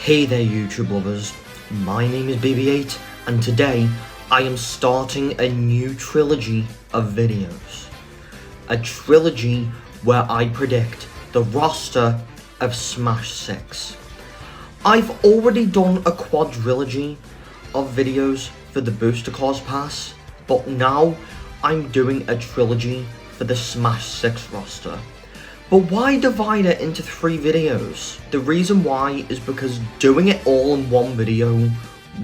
Hey there YouTube lovers, my name is BB8 and today I am starting a new trilogy of videos. A trilogy where I predict the roster of Smash 6. I've already done a quadrilogy of videos for the Booster Cards Pass, but now I'm doing a trilogy for the Smash 6 roster. But why divide it into 3 videos? The reason why is because doing it all in one video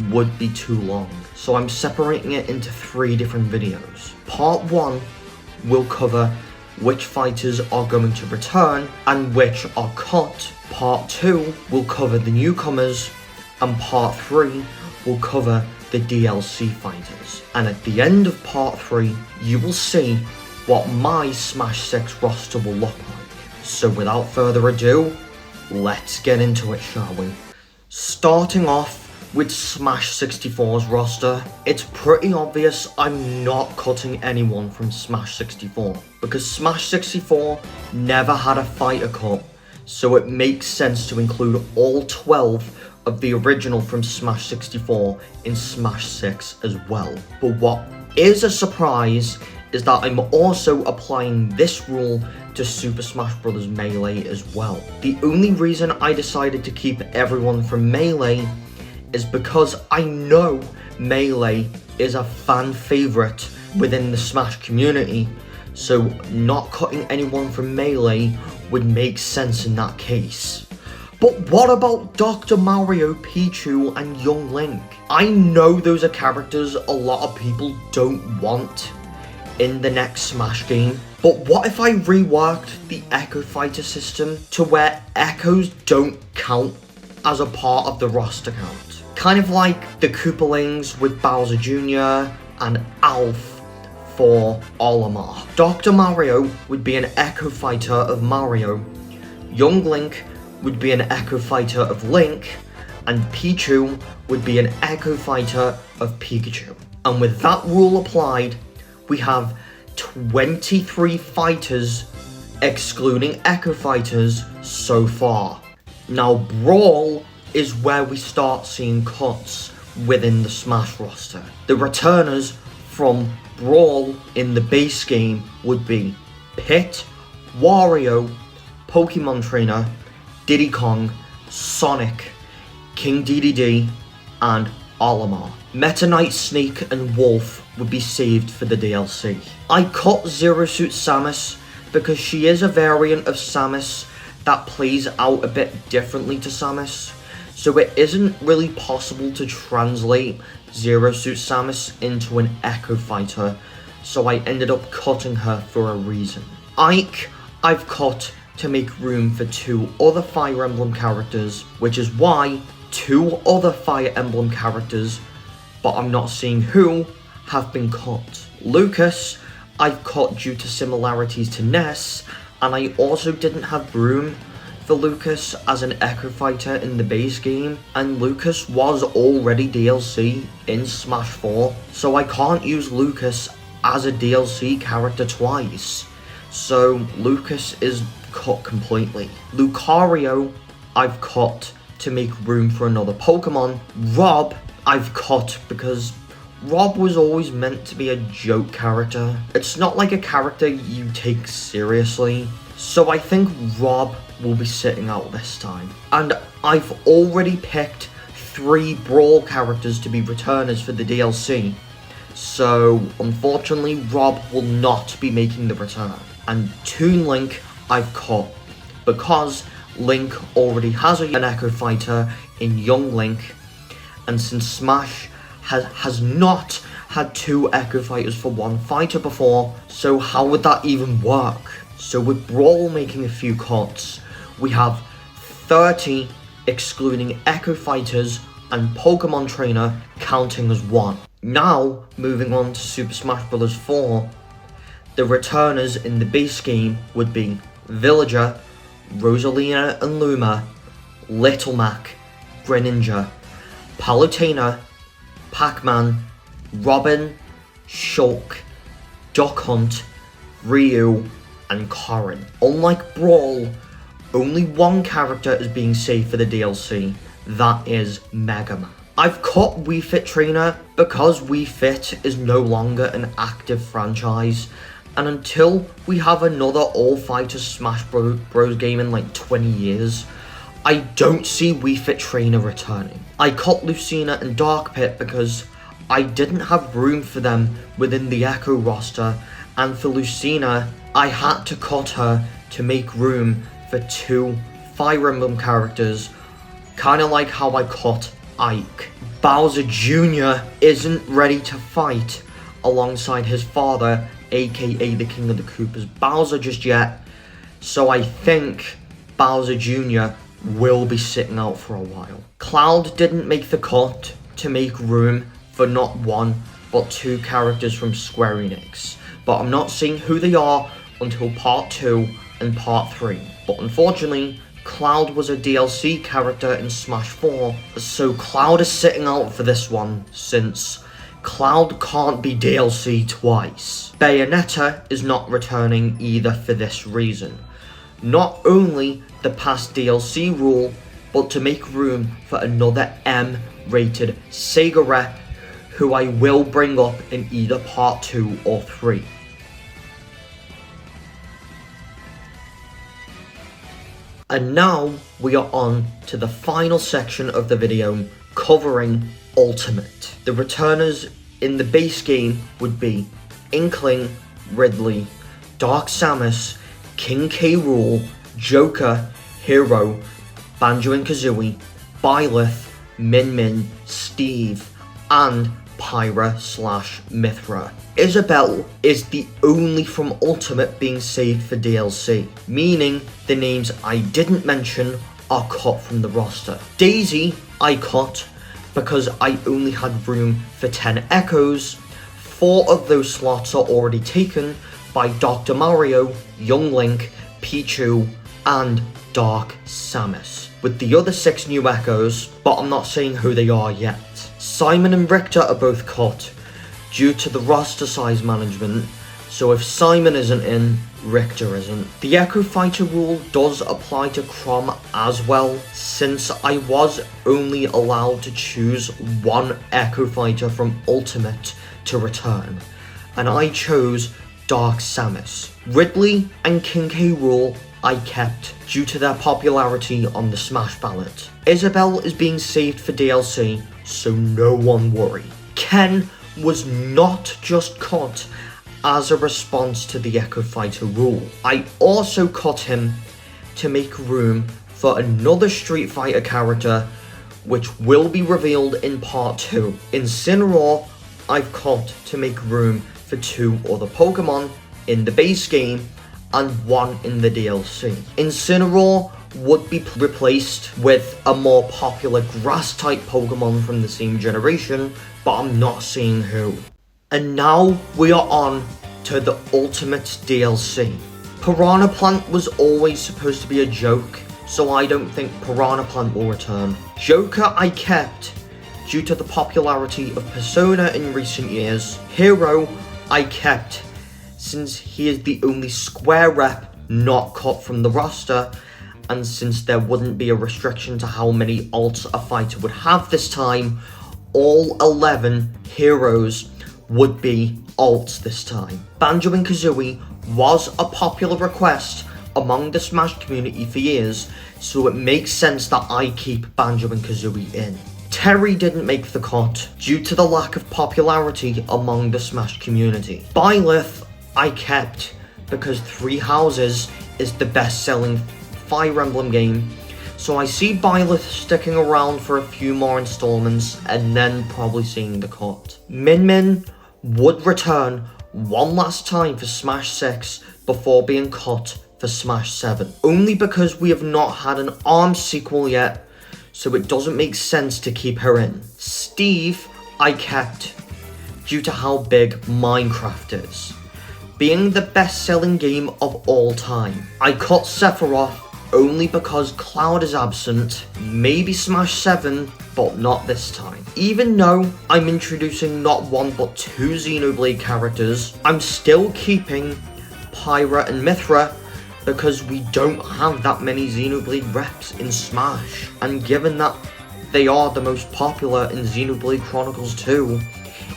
would be too long. So I'm separating it into 3 different videos. Part 1 will cover which fighters are going to return and which are cut. Part 2 will cover the newcomers, and Part 3 will cover the DLC fighters. And at the end of Part 3, you will see what my Smash 6 roster will look like. So without further ado, let's get into it, shall we? Starting off with Smash 64's roster, it's pretty obvious I'm not cutting anyone from Smash 64, because Smash 64 never had a fighter cut, so it makes sense to include all 12 of the original from Smash 64 in Smash 6 as well. But what is a surprise is that I'm also applying this rule to Super Smash Bros. Melee as well. The only reason I decided to keep everyone from Melee is because I know Melee is a fan favourite within the Smash community, so not cutting anyone from Melee would make sense in that case. But what about Dr. Mario, Pichu and Young Link? I know those are characters a lot of people don't want in the next Smash game, but what if I reworked the Echo Fighter system to where Echoes don't count as a part of the roster count? Kind of like the Koopalings with Bowser Jr. and Alf for Olimar. Dr. Mario would be an Echo Fighter of Mario, Young Link would be an Echo Fighter of Link, and Pichu would be an Echo Fighter of Pikachu. And with that rule applied, we have 23 fighters, excluding Echo Fighters, so far. Now, Brawl is where we start seeing cuts within the Smash roster. The returners from Brawl in the base game would be Pit, Wario, Pokemon Trainer, Diddy Kong, Sonic, King DDD, and Olimar. Meta Knight, Snake and Wolf would be saved for the DLC. I cut Zero Suit Samus because she is a variant of Samus that plays out a bit differently to Samus, so it isn't really possible to translate Zero Suit Samus into an Echo Fighter, so I ended up cutting her for a reason. Ike, I've cut to make room for 2 other Fire Emblem characters, which is why 2 other Fire Emblem characters, but I'm not seeing who, have been cut. Lucas, I've cut due to similarities to Ness, and I also didn't have room for Lucas as an Echo Fighter in the base game, and Lucas was already DLC in Smash 4, so I can't use Lucas as a DLC character twice. So Lucas is cut completely. Lucario, I've cut to make room for another Pokemon. Rob, I've cut because Rob was always meant to be a joke character. It's not like a character you take seriously, so I think Rob will be sitting out this time. And I've already picked 3 Brawl characters to be returners for the DLC, so unfortunately Rob will not be making the return. And Toon Link I've cut because Link already has an Echo Fighter in Young Link, and since Smash has not had 2 Echo Fighters for 1 fighter before, so how would that even work? So with Brawl making a few cuts, we have 30 excluding Echo Fighters and Pokemon Trainer counting as 1. Now, moving on to Super Smash Bros. 4, the returners in the base game would be Villager, Rosalina and Luma, Little Mac, Greninja, Palutena, Pac-Man, Robin, Shulk, Duck Hunt, Ryu, and Corrin. Unlike Brawl, only one character is being saved for the DLC, that is Mega Man. I've cut Wii Fit Trainer because Wii Fit is no longer an active franchise, and until we have another all-fighter Smash Bros game in like 20 years, I don't see Wii Fit Trainer returning. I cut Lucina and Dark Pit because I didn't have room for them within the Echo roster, and for Lucina, I had to cut her to make room for 2 Fire Emblem characters, kinda like how I cut Ike. Bowser Jr. isn't ready to fight alongside his father, aka the King of the Koopas Bowser, just yet, so I think Bowser Jr. will be sitting out for a while. Cloud didn't make the cut to make room for not 1 but 2 characters from Square Enix, but I'm not seeing who they are until part 2 and part 3. But unfortunately, Cloud was a DLC character in Smash 4, so Cloud is sitting out for this one, since Cloud can't be DLC twice. Bayonetta is not returning either for this reason. Not only the past DLC rule, but to make room for another M-rated Sega rep, who I will bring up in either part 2 or 3. And now we are on to the final section of the video, covering Ultimate. The returners in the base game would be Inkling, Ridley, Dark Samus, King K. Rool, Joker, Hero, Banjo and Kazooie, Byleth, Min Min, Steve, and Pyra/Mythra. Isabelle is the only from Ultimate being saved for DLC, meaning the names I didn't mention are cut from the roster. Daisy I cut because I only had room for 10 Echoes. 4 of those slots are already taken by Dr. Mario, Young Link, Pichu, and Dark Samus, with the other 6 new Echoes, but I'm not saying who they are yet. Simon and Richter are both cut due to the roster size management, so if Simon isn't in, Richter isn't. The Echo Fighter rule does apply to Chrom as well, since I was only allowed to choose 1 Echo Fighter from Ultimate to return, and I chose Dark Samus. Ridley and King K. Rool I kept due to their popularity on the Smash ballot. Isabelle is being saved for DLC, so no one worry. Ken was not just cut as a response to the Echo Fighter rule. I also cut him to make room for another Street Fighter character, which will be revealed in part 2. Incineroar I've cut to make room for 2 other Pokemon in the base game and 1 in the DLC. Incineroar would be replaced with a more popular grass-type Pokemon from the same generation, but I'm not seeing who. And now we are on to the Ultimate DLC. Piranha Plant was always supposed to be a joke, so I don't think Piranha Plant will return. Joker I kept due to the popularity of Persona in recent years. Hero I kept since he is the only Square rep not cut from the roster, and since there wouldn't be a restriction to how many alts a fighter would have this time, all 11 heroes would be alts this time. Banjo and Kazooie was a popular request among the Smash community for years, so it makes sense that I keep Banjo and Kazooie in. Terry didn't make the cut due to the lack of popularity among the Smash community. Byleth I kept because Three Houses is the best-selling Fire Emblem game, so I see Byleth sticking around for a few more installments and then probably seeing the cut. Min Min would return one last time for Smash 6 before being cut for Smash 7, only because we have not had an ARMS sequel yet, so it doesn't make sense to keep her in. Steve I kept due to how big Minecraft is, being the best-selling game of all time. I cut Sephiroth only because Cloud is absent, maybe Smash 7, but not this time. Even though I'm introducing not 1 but 2 Xenoblade characters, I'm still keeping Pyra and Mythra because we don't have that many Xenoblade reps in Smash. And given that they are the most popular in Xenoblade Chronicles 2,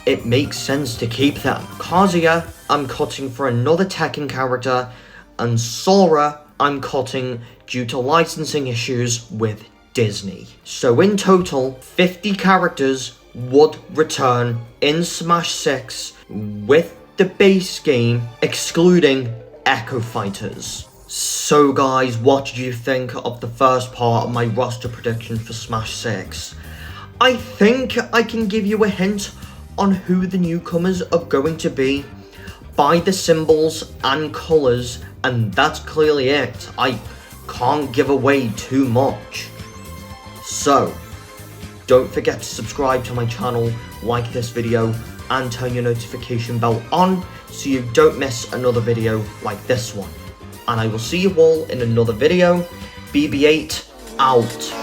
it makes sense to keep them. Kazuya, I'm cutting for another Tekken character, and Sora, I'm cutting due to licensing issues with Disney. So in total, 50 characters would return in Smash 6 with the base game, excluding Echo Fighters. So guys, what did you think of the first part of my roster prediction for Smash 6? I think I can give you a hint on who the newcomers are going to be by the symbols and colours, and that's clearly it. I can't give away too much. So, don't forget to subscribe to my channel, like this video, and turn your notification bell on so you don't miss another video like this one. And I will see you all in another video. BB8 out.